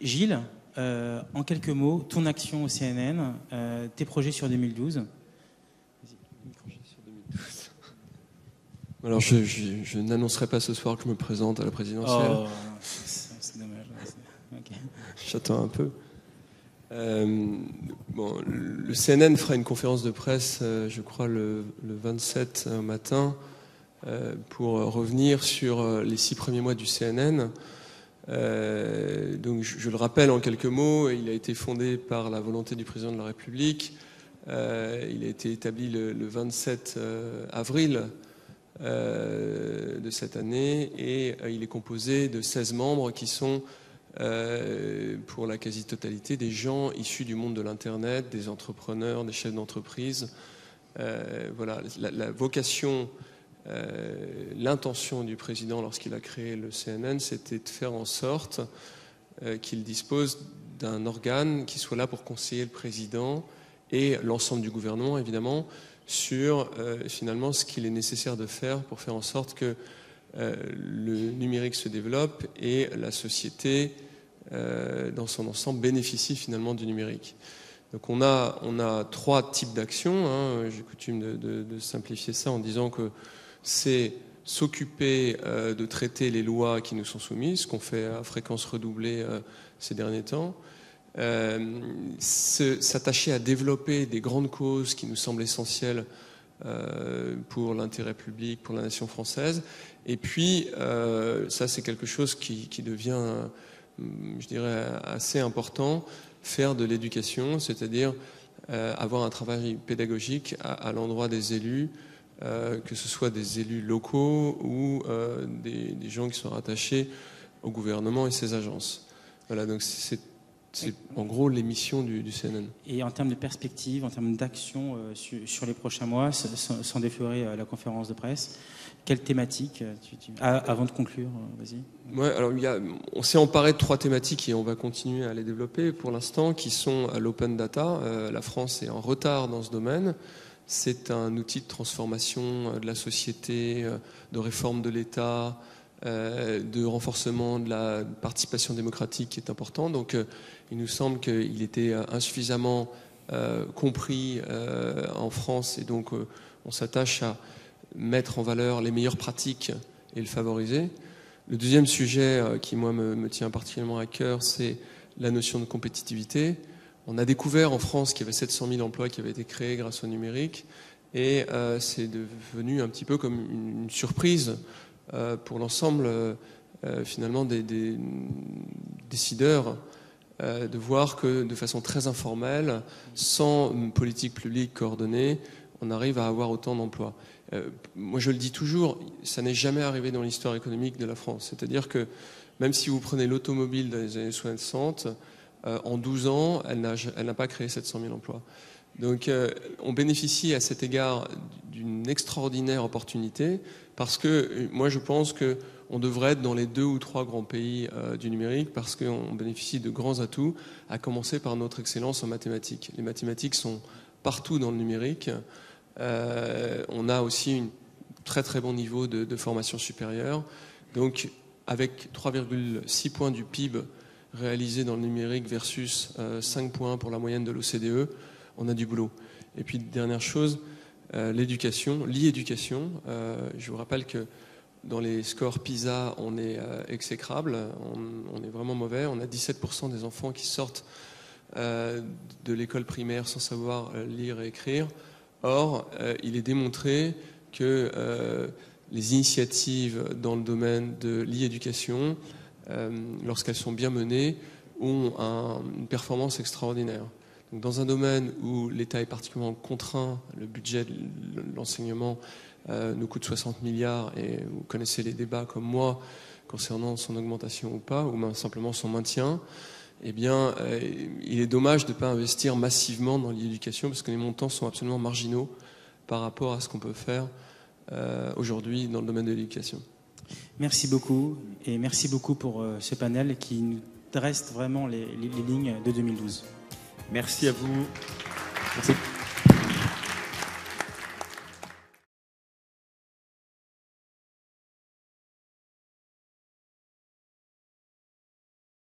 Gilles, en quelques mots, ton action au CNN, tes projets sur 2012. Alors, je n'annoncerai pas ce soir que je me présente à la présidentielle. Oh, c'est dommage. Okay. J'attends un peu. Bon, le CNN fera une conférence de presse, je crois, le 27 matin, pour revenir sur les 6 premiers mois du CNN. Donc, je le rappelle en quelques mots, il a été fondé par la volonté du président de la République. Il a été établi le 27 avril de cette année et il est composé de 16 membres qui sont pour la quasi-totalité des gens issus du monde de l'Internet, des entrepreneurs, des chefs d'entreprise. Voilà, la vocation, l'intention du président lorsqu'il a créé le CNN, c'était de faire en sorte qu'il dispose d'un organe qui soit là pour conseiller le président et l'ensemble du gouvernement, évidemment, sur finalement ce qu'il est nécessaire de faire pour faire en sorte que le numérique se développe et la société dans son ensemble bénéficie finalement du numérique. Donc on a 3 types d'actions, hein. J'ai coutume de simplifier ça en disant que c'est s'occuper de traiter les lois qui nous sont soumises, ce qu'on fait à fréquence redoublée ces derniers temps, s'attacher à développer des grandes causes qui nous semblent essentielles pour l'intérêt public, pour la nation française. Et puis, ça c'est quelque chose qui devient, je dirais, assez important, faire de l'éducation, c'est-à-dire avoir un travail pédagogique à l'endroit des élus, que ce soit des élus locaux ou des gens qui sont rattachés au gouvernement et ses agences. Voilà, donc c'est en gros les missions du CNN. Et en termes de perspective, en termes d'action sur les prochains mois, sans déflorer la conférence de presse, quelle thématique avant de conclure, vas-y. Ouais, alors on s'est emparé de 3 thématiques et on va continuer à les développer pour l'instant, qui sont l'open data. La France est en retard dans ce domaine. C'est un outil de transformation de la société, de réforme de l'État, de renforcement de la participation démocratique qui est important. Donc il nous semble qu'il était insuffisamment compris en France et donc on s'attache à mettre en valeur les meilleures pratiques et le favoriser. Le deuxième sujet qui moi me tient particulièrement à cœur, c'est la notion de compétitivité. On a découvert en France qu'il y avait 700 000 emplois qui avaient été créés grâce au numérique et c'est devenu un petit peu comme une surprise pour l'ensemble finalement des décideurs de voir que de façon très informelle, sans une politique publique coordonnée, on arrive à avoir autant d'emplois. Moi je le dis toujours, ça n'est jamais arrivé dans l'histoire économique de la France. C'est-à-dire que même si vous prenez l'automobile dans les années 60, en 12 ans, elle n'a pas créé 700 000 emplois. Donc on bénéficie à cet égard d'une extraordinaire opportunité parce que moi je pense qu'on devrait être dans les 2 ou 3 grands pays du numérique parce qu'on bénéficie de grands atouts, à commencer par notre excellence en mathématiques. Les mathématiques sont partout dans le numérique. On a aussi un très très bon niveau de formation supérieure. Donc avec 3,6 points du PIB réalisé dans le numérique versus 5 points pour la moyenne de l'OCDE, on a du boulot. Et puis dernière chose, l'éducation, l'e-éducation. Je vous rappelle que dans les scores PISA, on est exécrable, on est vraiment mauvais. On a 17% des enfants qui sortent de l'école primaire sans savoir lire et écrire. Or, il est démontré que les initiatives dans le domaine de l'e-éducation, lorsqu'elles sont bien menées, ont une performance extraordinaire. Donc, dans un domaine où l'État est particulièrement contraint, le budget de l'enseignement nous coûte 60 milliards et vous connaissez les débats comme moi concernant son augmentation ou pas, ou même simplement son maintien, eh bien, il est dommage de ne pas investir massivement dans l'éducation parce que les montants sont absolument marginaux par rapport à ce qu'on peut faire aujourd'hui dans le domaine de l'éducation. Merci beaucoup et merci beaucoup pour ce panel qui nous dresse vraiment les lignes de 2012. Merci à vous. Merci.